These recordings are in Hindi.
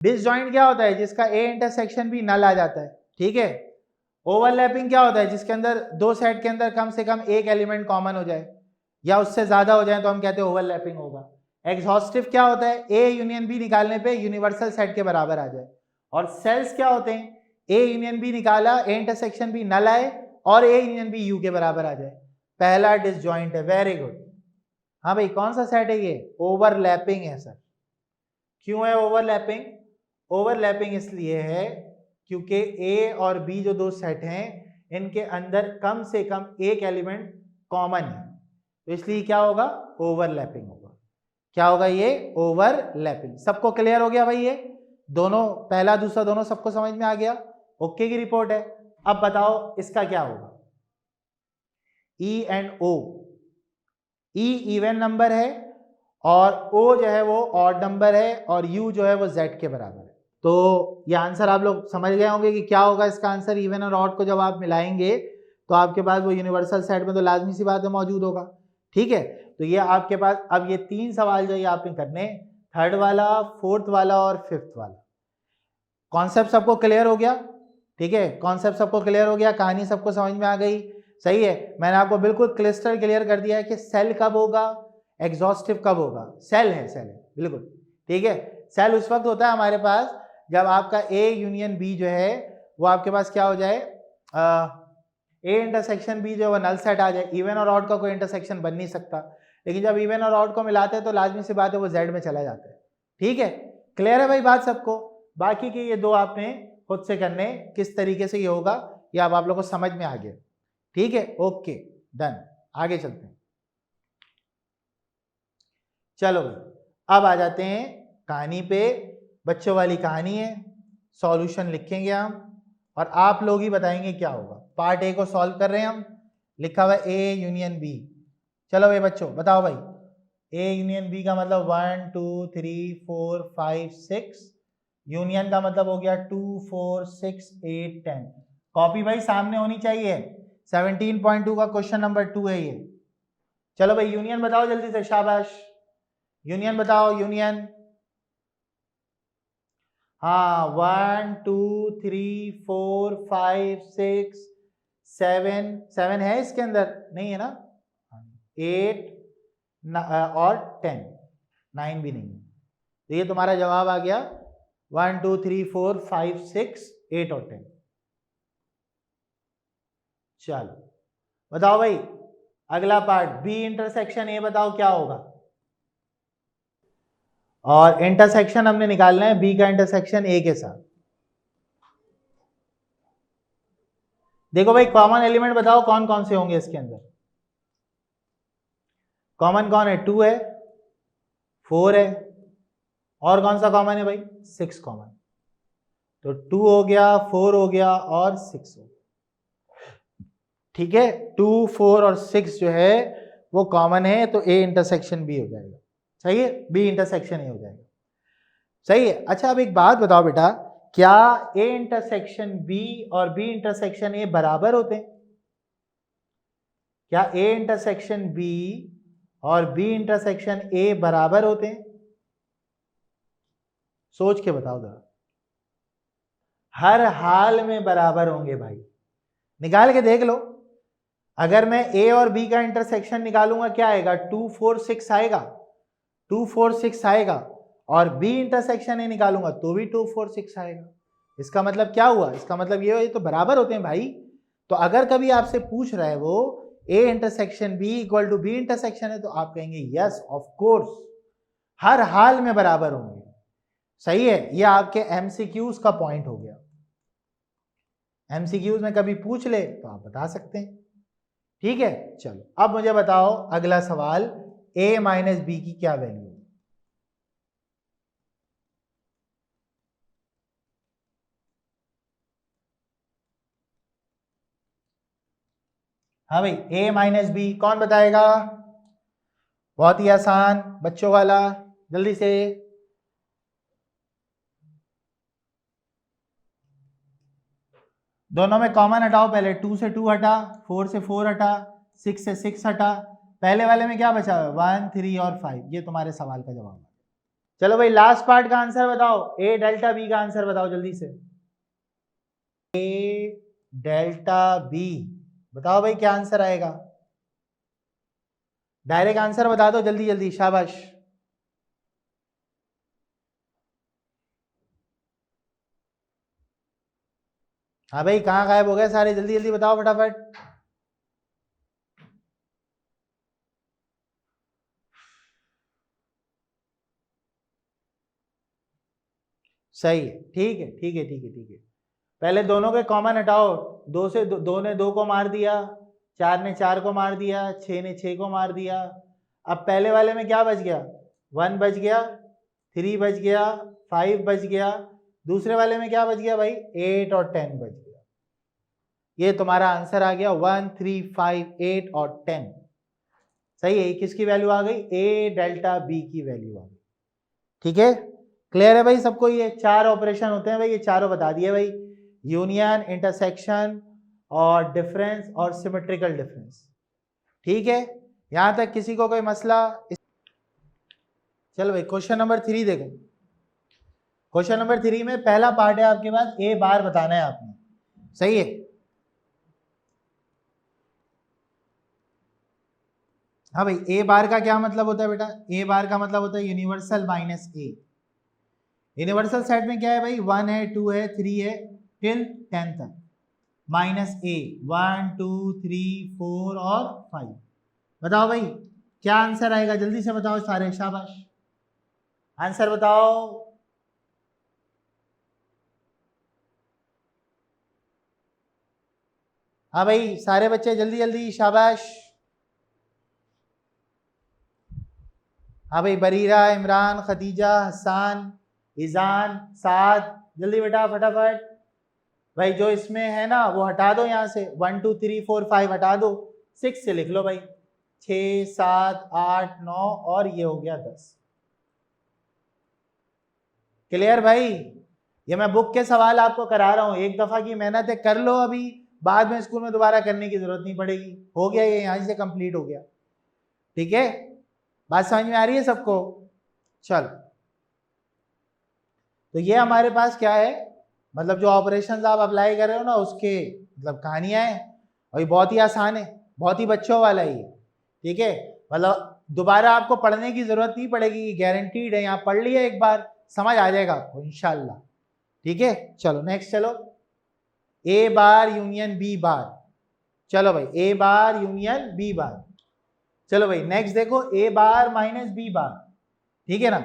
डिसजॉइंट क्या होता है? जिसका ए इंटरसेक्शन भी नल आ जाता है, ठीक है। ओवरलैपिंग क्या होता है? जिसके अंदर दो सेट के अंदर कम से कम एक एलिमेंट कॉमन हो जाए या उससे ज्यादा हो जाए तो हम कहते हैं ओवरलैपिंग होगा। एग्जॉस्टिव क्या होता है? ए यूनियन बी निकालने पे यूनिवर्सल सेट के बराबर आ जाए। और सेल्स क्या होते हैं? ए यूनियन बी निकाला, ए इंटरसेक्शन भी नल आए और ए यूनियन बी यू के बराबर आ जाए। पहला डिसजॉइंट है, वेरी गुड। हाँ भाई, कौन सा सेट है ये? ओवरलैपिंग है सर। क्यों है ओवरलैपिंग? ओवरलैपिंग इसलिए है क्योंकि ए और बी जो दो सेट हैं इनके अंदर कम से कम एक एलिमेंट कॉमन है, तो इसलिए क्या होगा? ओवरलैपिंग होगा। क्या होगा ये? ओवरलैपिंग। सबको क्लियर हो गया भाई? ये दोनों, पहला दूसरा दोनों सबको समझ में आ गया? ओके की रिपोर्ट है। अब बताओ इसका क्या होगा? E and O. E even number है और ओ जो है वो ऑड नंबर है और यू जो है वो जेड के बराबर है। तो ये आंसर आप लोग समझ गए होंगे कि क्या होगा इसका आंसर। इवन और ऑड को जब आप मिलाएंगे तो आपके पास वो यूनिवर्सल सेट में तो लाजमी सी बात है मौजूद होगा, ठीक है। तो ये आपके पास अब ये तीन सवाल जो ये आपने करने, थर्ड वाला, फोर्थ वाला और फिफ्थ वाला। कॉन्सेप्ट सबको क्लियर हो गया? ठीक है, कॉन्सेप्ट सबको क्लियर हो गया, कहानी सबको समझ में आ गई? सही है, मैंने आपको बिल्कुल क्लिस्टर क्लियर कर दिया है कि सेल कब होगा, एग्जॉस्टिव कब होगा। सेल है, सेल है बिल्कुल, ठीक है। सेल उस वक्त होता है हमारे पास जब आपका ए यूनियन बी जो है वो आपके पास क्या हो जाए, ए इंटरसेक्शन बी जो है वो नल सेट आ जाए। इवन और ऑड का कोई इंटरसेक्शन बन नहीं सकता, लेकिन जब इवन और ऑड को मिलाते हैं तो लाजमी सी बात है वो जेड में चला जाता है, ठीक है। क्लियर है भाई बात सबको? बाकी के ये दो आपने खुद से करने, किस तरीके से ये होगा ये अब आप लोगों को समझ में आ गया, ठीक है। ओके डन, आगे चलते हैं। चलो भाई अब आ जाते हैं कहानी पे। बच्चों वाली कहानी है, सॉल्यूशन लिखेंगे हम और आप लोग ही बताएंगे क्या होगा। पार्ट ए को सॉल्व कर रहे हैं हम, लिखा हुआ ए यूनियन बी। चलो भाई बच्चों बताओ भाई, ए यूनियन बी का मतलब 1 2 3 4 5 6, यूनियन का मतलब हो गया 2 4 6 8 10। कॉपी भाई सामने होनी चाहिए, 17.2 का क्वेश्चन नंबर 2 है ये। चलो भाई यूनियन बताओ जल्दी से, शाबाश। यूनियन बताओ, यूनियन। हाँ 1 2 3 4 5 6 7, 7 है इसके अंदर? नहीं है ना। 8 और 10, 9 भी नहीं है। तो ये तुम्हारा जवाब आ गया 1 2 3 4 5 6 8 और 10। चलो बताओ भाई अगला पार्ट, बी इंटरसेक्शन ए बताओ क्या होगा। और इंटरसेक्शन हमने निकालना है बी का इंटरसेक्शन ए के साथ। देखो भाई कॉमन एलिमेंट बताओ कौन कौन से होंगे इसके अंदर। कॉमन कौन है? 2 है, 4 है, और कौन सा कॉमन है भाई? 6 कॉमन। तो 2 हो गया, 4 हो गया और 6 हो गया, ठीक है। 2 4 और 6 जो है वो कॉमन है, तो ए इंटरसेक्शन बी हो जाएगा। सही है, बी इंटरसेक्शन ए हो जाएगा। सही है। अच्छा अब एक बात बताओ बेटा, क्या ए इंटरसेक्शन बी और बी इंटरसेक्शन ए बराबर होते हैं? क्या ए इंटरसेक्शन बी और बी इंटरसेक्शन ए बराबर होते हैं? सोच के बताओ जरा। हर हाल में बराबर होंगे भाई, निकाल के देख लो। अगर मैं ए और बी का इंटरसेक्शन निकालूंगा क्या आएगा? 2 4 6 आएगा, 2 4 6 आएगा। और बी इंटरसेक्शन ए निकालूंगा तो भी 2 4 6 आएगा। इसका मतलब क्या हुआ? इसका मतलब ये तो बराबर होते हैं भाई। तो अगर कभी आपसे पूछ रहा है वो A intersection B equal to B intersection है, तो आप कहेंगे यस ऑफ कोर्स, हर हाल में बराबर होंगे। सही है, ये आपके एमसीक्यूज का पॉइंट हो गया। एमसीक्यूज में कभी पूछ ले तो आप बता सकते हैं, ठीक है। चलो अब मुझे बताओ अगला सवाल, a माइनस बी की क्या वैल्यू है? हाँ भाई a माइनस बी कौन बताएगा? बहुत ही आसान बच्चों वाला, जल्दी से। दोनों में कॉमन हटाओ पहले, 2 से 2 हटा, 4 से 4 हटा, 6 से 6 हटा। पहले वाले में क्या बचा? 1 3 और 5। ये तुम्हारे सवाल का जवाब है। चलो भाई लास्ट पार्ट का आंसर बताओ, ए डेल्टा बी का आंसर बताओ जल्दी से। ए डेल्टा बी बताओ भाई क्या आंसर आएगा, डायरेक्ट आंसर बता दो जल्दी जल्दी, शाबाश। हाँ भाई कहाँ गायब हो गए सारे, जल्दी जल्दी बताओ फटाफट। सही है, ठीक है ठीक है ठीक है ठीक है। पहले दोनों के कॉमन हटाओ, दो से दो ने दो को मार दिया, चार ने चार को मार दिया, छः ने छः को मार दिया। अब पहले वाले में क्या बच गया, 1 बच गया, 3 बच गया, 5 बच गया। दूसरे वाले में क्या बच गया भाई, 8 और 10 बच गया। ये तुम्हारा आंसर आ गया 1, 3, 5, 8 और 10। सही है, किसकी वैल्यू आ गई, ए डेल्टा बी की वैल्यू आ गई। ठीक है, क्लियर है भाई सबको, ये 4 ऑपरेशन होते हैं भाई, ये चारों बता दिए भाई, यूनियन, इंटरसेक्शन और डिफरेंस और सिमेट्रिकल डिफरेंस। ठीक है, यहां तक किसी को कोई मसला। चलो भाई क्वेश्चन नंबर 3 देखो। क्वेश्चन नंबर 3 में पहला पार्ट है आपके पास, ए बार बताना है आपने। सही है, हाँ भाई ए बार का क्या मतलब होता है बेटा, ए बार का मतलब होता है यूनिवर्सल माइनस ए। यूनिवर्सल सेट में क्या है भाई, 1 है, 2 है, 3 है, टिल 10 तक, माइनस ए 1, 2, 3, 4 और 5। बताओ भाई क्या आंसर आएगा, जल्दी से बताओ सारे, शाबाश आंसर बताओ। हाँ भाई सारे बच्चे जल्दी जल्दी, शाबाश। हाँ भाई बरीरा, इमरान, खदीजा, हसान, इजान, साद, जल्दी बेटा फटाफट। भाई जो इसमें है ना वो हटा दो यहाँ से, 1, 2, 3, 4, 5 हटा दो, 6 से लिख लो भाई, 6, 7, 8, 9 और ये हो गया 10। क्लियर भाई, ये मैं बुक के सवाल आपको करा रहा हूँ, एक दफा की मेहनत है, कर लो अभी, बाद में स्कूल में दोबारा करने की जरूरत नहीं पड़ेगी। हो गया ये यहाँ से कंप्लीट हो गया। ठीक है, बात समझ में आ रही है सबको। चल तो ये हमारे पास क्या है, मतलब जो ऑपरेशंस आप अप्लाई कर रहे हो ना उसके मतलब कहानियां हैं, और ये बहुत ही आसान है, बहुत ही बच्चों वाला ही है। ठीक है, मतलब दोबारा आपको पढ़ने की जरूरत नहीं पड़ेगी, गारंटीड है, यहाँ पढ़ लिया एक बार समझ आ जाएगा आपको इंशाल्लाह। ठीक है, चलो नेक्स्ट, चलो ए बार यूनियन बी बार। चलो भाई ए बार यूनियन बी बार। चलो भाई नेक्स्ट देखो, ए बार माइनस बी बार। ठीक है ना,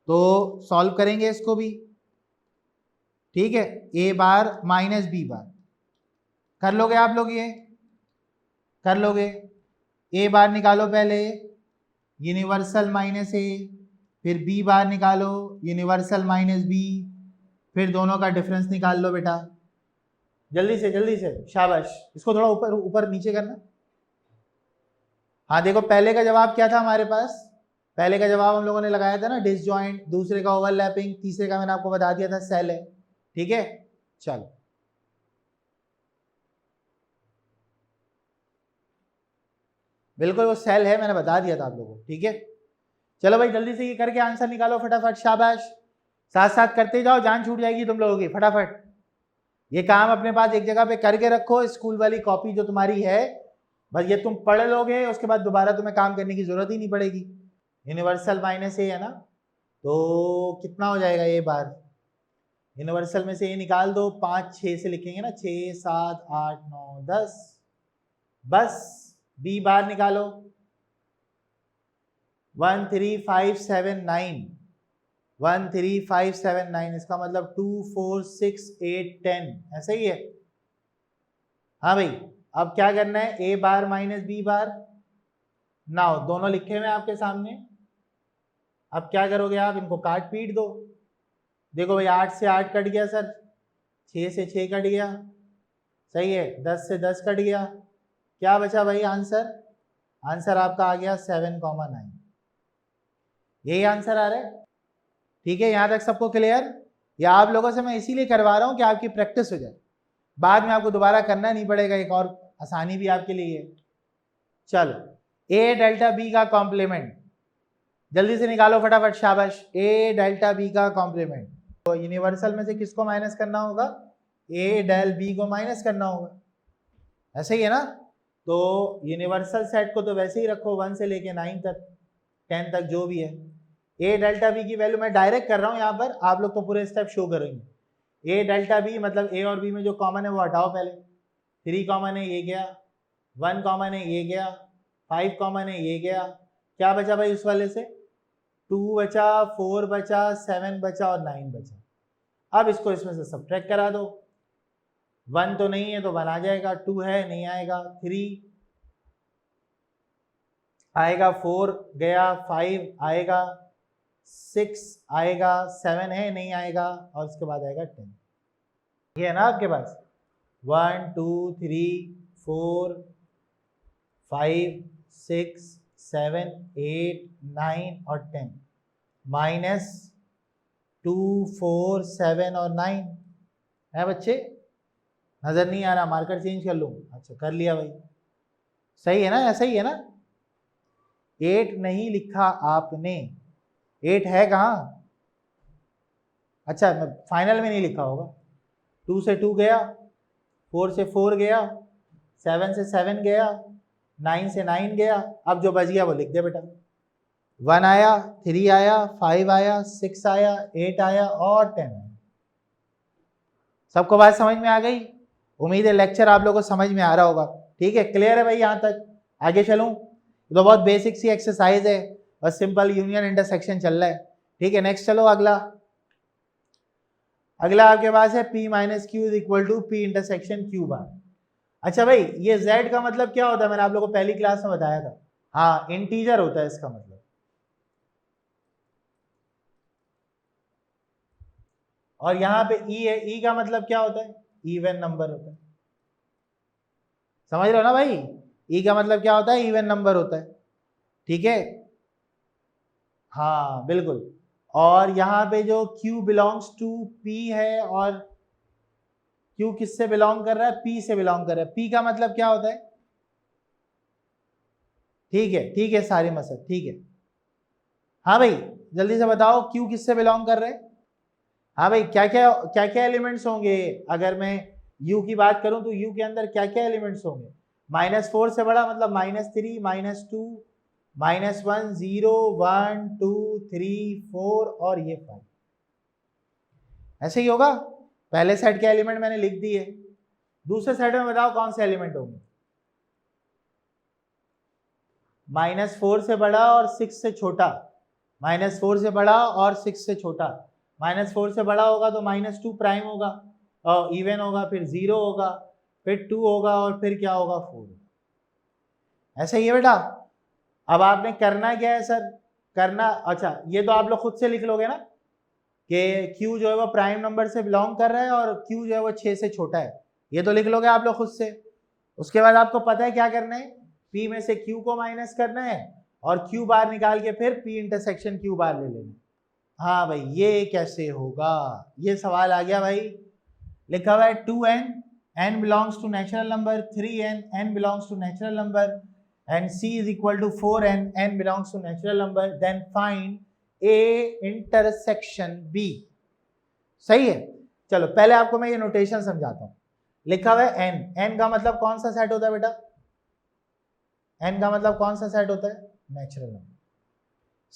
तो सॉल्व करेंगे इसको भी। ठीक है, ए बार माइनस बी बार कर लोगे आप लोग, ये कर लोगे। ए बार निकालो पहले, यूनिवर्सल माइनस ए, फिर बी बार निकालो, यूनिवर्सल माइनस बी, फिर दोनों का डिफरेंस निकाल लो बेटा, जल्दी से शाबाश। इसको थोड़ा ऊपर ऊपर नीचे करना। हाँ देखो पहले का जवाब क्या था हमारे पास, पहले का जवाब हम लोगों ने लगाया था ना डिसजॉइंट, दूसरे का ओवरलैपिंग, तीसरे का मैंने आपको बता दिया था सेल है। ठीक है, चलो बिल्कुल वो सेल है, मैंने बता दिया था आप लोगों को। ठीक है, चलो भाई जल्दी से ये करके आंसर निकालो फटाफट, शाबाश। साथ साथ करते जाओ, जान छूट जाएगी तुम लोगों की, फटाफट ये काम अपने पास एक जगह पे करके रखो, स्कूल वाली कॉपी जो तुम्हारी है, बस ये तुम पढ़ लोगे, उसके बाद दोबारा तुम्हें काम करने की जरूरत ही नहीं पड़ेगी। यूनिवर्सल माइनस ए है ना, तो कितना हो जाएगा ये बार, यूनिवर्सल में से ये निकाल दो, 5, 6 से लिखेंगे ना, 6, 7, 8, 9, 10, बस बी बार निकालो, 1, 3, 5, 7, 9, 1, 3, 5, 7, 9, इसका मतलब 2, 4, 6, 8, 10, ऐसा ही है। हाँ भाई अब क्या करना है, ए बार माइनस बी बार, नाउ दोनों लिखे हुए आपके सामने। अब क्या करोगे आप, इनको काट पीट दो। देखो भाई 8 से 8 कट गया सर, 6 से 6 कट गया, सही है, 10 से 10 कट गया, क्या बचा भाई आंसर, आंसर आपका आ गया 7,9। यही आंसर आ रहा है। ठीक है, यहां तक सबको क्लियर, या आप लोगों से मैं इसीलिए करवा रहा हूं कि आपकी प्रैक्टिस हो जाए, बाद में आपको दोबारा करना नहीं पड़ेगा, एक और आसानी भी आपके लिए है। चलो ए डेल्टा बी का कॉम्प्लीमेंट, जल्दी से निकालो फटाफट, शाबाश। ए डेल्टा बी का कॉम्प्लीमेंट, तो यूनिवर्सल में से किसको माइनस करना होगा? ए डेल बी को माइनस करना होगा, ऐसे ही है ना। तो यूनिवर्सल सेट को तो वैसे ही रखो 1 से लेके 9 तक, 10 तक जो भी है। ए डेल्टा बी की वैल्यू मैं डायरेक्ट कर रहा हूँ यहाँ पर, आप लोग तो पूरे स्टेप शो करेंगे। ए डेल्टा बी मतलब ए और बी में जो कॉमन है वो हटाओ पहले। 3 कॉमन है, ये गया। 1 कॉमन है, ये गया। 5 कॉमन है, ये गया। क्या बचा भाई उस वाले से? 2 बचा, 4 बचा, 7 बचा और 9 बचा। अब इसको इसमें से सब्ट्रैक्ट करा दो। 1 तो नहीं है तो 1 आ जाएगा, 2 है नहीं आएगा, 3 आएगा, 4 गया, 5 आएगा, 6 आएगा, 7 है नहीं आएगा और उसके बाद आएगा 10। ये है ना आपके पास 1 2 3 4 5 6 7 8 9 और 10 माइनस 2 4 7 और 9 है बच्चे। नजर नहीं आ रहा, मार्कर चेंज कर लूं? अच्छा कर लिया भाई, सही है ना, ऐसा ही है ना। 8 नहीं लिखा आपने, 8 है कहाँ? अच्छा मैं फाइनल में नहीं लिखा होगा। 2 से 2 गया, 4 से 4 गया, 7 से 7 गया, 9 से 9 गया। अब जो बच गया वो लिख दे बेटा। 1 आया, 3 आया, 5 आया, 6 आया, 8 आया और 10 आया। सबको बात समझ में आ गई? उम्मीद है लेक्चर आप लोगों को समझ में आ रहा होगा। ठीक है, क्लियर है भाई यहाँ तक? आगे चलूं? तो बहुत बेसिक सी एक्सरसाइज है, बस सिंपल यूनियन इंटरसेक्शन चल रहा है। ठीक है, नेक्स्ट चलो अगला। अगला आपके पास है P minus Q is equal to P intersection Q bar. अच्छा भाई ये Z का मतलब क्या होता है? मैंने आप लोगों को पहली क्लास में बताया था। हाँ, इंटीजर होता है इसका मतलब। और यहाँ पे E है, E का मतलब क्या होता है? इवन नंबर होता है। समझ रहे हो ना भाई? E का मतलब क्या होता है? इवन नंबर होता है। ठीक है, हाँ बिल्कुल। और यहाँ पे जो Q बिलोंग्स टू P है, और Q किससे बिलोंग कर रहा है? P से बिलोंग कर रहा है। P का मतलब क्या होता है? ठीक है सारी मसद, ठीक है। हाँ भाई जल्दी से बताओ, Q किससे बिलोंग कर रहे हैं? हाँ भाई क्या क्या एलिमेंट्स होंगे? अगर मैं U की बात करूं तो U के अंदर क्या क्या एलिमेंट्स होंगे? -4 से बड़ा मतलब -3, -2, -1, 0, 1 2 3 4 और ये 5। ऐसे ही होगा। पहले सेट के एलिमेंट मैंने लिख दिए, दूसरे सेट में बताओ कौन से एलिमेंट होंगे? -4 से बड़ा और 6 से छोटा, -4 से बड़ा और 6 से छोटा। -4 से बड़ा होगा तो -2 प्राइम होगा और इवन होगा, फिर 0 होगा, फिर 2 होगा और फिर क्या होगा? 4। ऐसा ही है बेटा। अब आपने करना क्या है सर? करना, अच्छा ये तो आप लोग खुद से लिख लोगे ना कि Q जो है वो प्राइम नंबर से बिलोंग कर रहा है और Q जो है वो 6 से छोटा है, ये तो लिख लोगे आप लोग खुद से। उसके बाद आपको पता है क्या करना है? P में से Q को माइनस करना है और Q बार निकाल के फिर P इंटरसेक्शन Q बार ले लेना। हाँ भाई ये कैसे होगा? ये सवाल आ गया भाई। लिखा हुआ है 2n, n belongs to natural number, 3n, n belongs to natural number, and c is equal to 4n, n belongs to natural number, then find a intersection b। सही है। चलो पहले आपको मैं ये नोटेशन समझाता हूँ। लिखा हुआ है n, n का मतलब कौन सा सेट होता है बेटा? n का मतलब कौन सा सेट होता है? Natural number.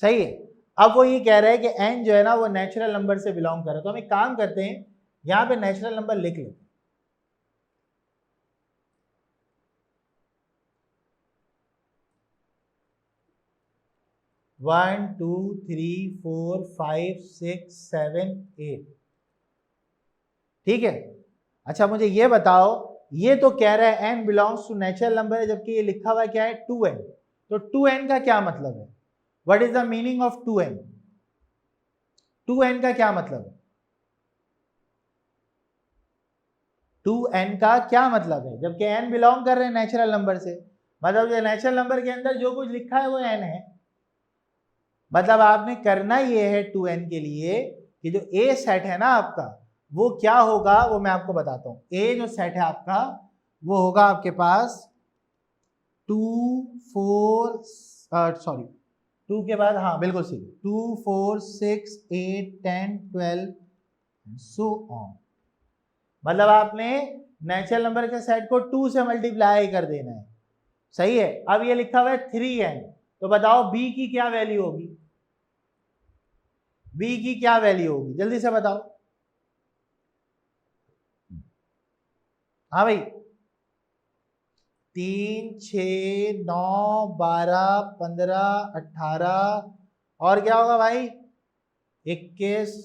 सही है। अब वो ये कह रहा है कि n जो है ना वो नेचुरल नंबर से बिलोंग कर रहा है, तो हम एक काम करते हैं, यहाँ पे नेचुरल नंबर लिख लेते हैं। 1 2 3 4 5 6 7 8। ठीक है। अच्छा मुझे ये बताओ, ये तो कह रहा है n belongs to natural number है, जबकि ये लिखा हुआ क्या है? 2n। तो 2n का क्या मतलब है? What is the meaning of 2n? 2n का क्या मतलब है? 2n का क्या मतलब है? जबकि n बिलोंग कर रहे हैं नेचुरल नंबर से, मतलब जो नेचुरल नंबर के अंदर जो कुछ लिखा है वो n है। मतलब आपने करना ये है 2n के लिए कि जो a सेट है ना आपका, वो क्या होगा वो मैं आपको बताता हूं। a जो सेट है आपका वो होगा आपके पास 2 2 के बाद, हाँ बिल्कुल सही, 2 4 6 8 10 12 सो ऑन। मतलब आपने नेचुरल नंबर के सेट को 2 से मल्टीप्लाई कर देना है, सही है। अब ये लिखा हुआ है 3n, तो बताओ b की क्या वैल्यू होगी, b की क्या वैल्यू होगी, जल्दी से बताओ। हाँ भाई, 3 6 9 12 15 18 और क्या होगा भाई, 21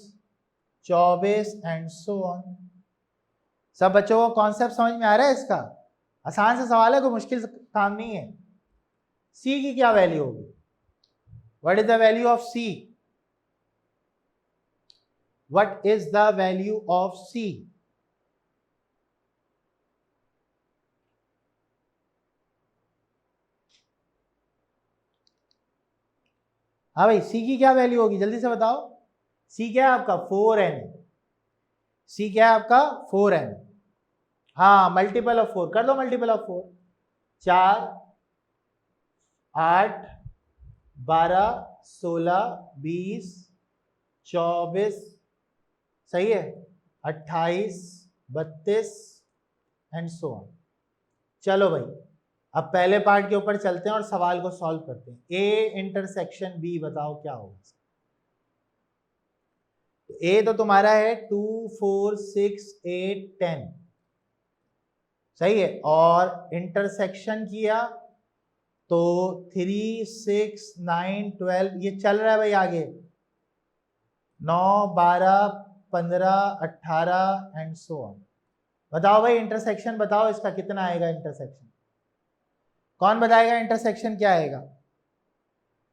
24 एंड सो ऑन। सब बच्चों को कॉन्सेप्ट समझ में आ रहा है इसका? आसान से सवाल है, कोई मुश्किल काम नहीं है। सी की क्या वैल्यू होगी, what is the value of C, what is the value of C? हाँ भाई, सी की क्या वैल्यू होगी, जल्दी से बताओ। सी क्या है आपका, 4n। सी क्या है आपका, 4n। हाँ, मल्टीपल ऑफ 4 कर दो, मल्टीपल ऑफ 4, 4 8 12 16 20 24, सही है, 28 32 एंड सो ऑन। चलो भाई, अब पहले पार्ट के ऊपर चलते हैं और सवाल को सॉल्व करते हैं। ए इंटरसेक्शन बी, बताओ क्या होगा। ए तो तुम्हारा है 2 4 6 8 10, सही है, और इंटरसेक्शन किया तो 3 6 9 12, ये चल रहा है भाई आगे, 9 12 15 18 एंड सो ऑन। बताओ भाई इंटरसेक्शन, बताओ इसका कितना आएगा इंटरसेक्शन, कौन बताएगा इंटरसेक्शन क्या आएगा,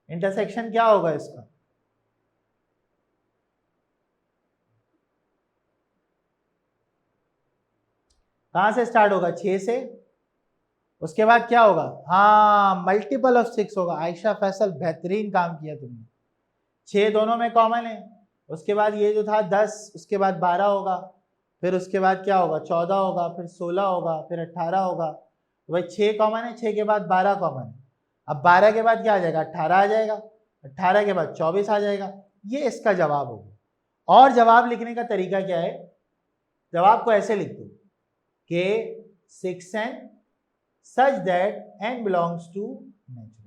इंटरसेक्शन क्या होगा इसका? कहां से स्टार्ट होगा, 6 से, उसके बाद क्या होगा, हाँ मल्टीपल ऑफ 6 होगा। आयशा फैसल, बेहतरीन काम किया तुमने, 6 दोनों में कॉमन है, उसके बाद ये जो था 10, उसके बाद 12 होगा, फिर उसके बाद क्या होगा, 14 होगा, फिर 16 होगा, फिर 18 होगा। तो भाई 6 कॉमन है, 6 के बाद 12 कॉमन है। अब 12 के बाद क्या आ जाएगा, 18 आ जाएगा, 18 के बाद 24 आ जाएगा। ये इसका जवाब होगा। और जवाब लिखने का तरीका क्या है, जवाब को ऐसे लिख दो कि 6n such that n belongs to natural।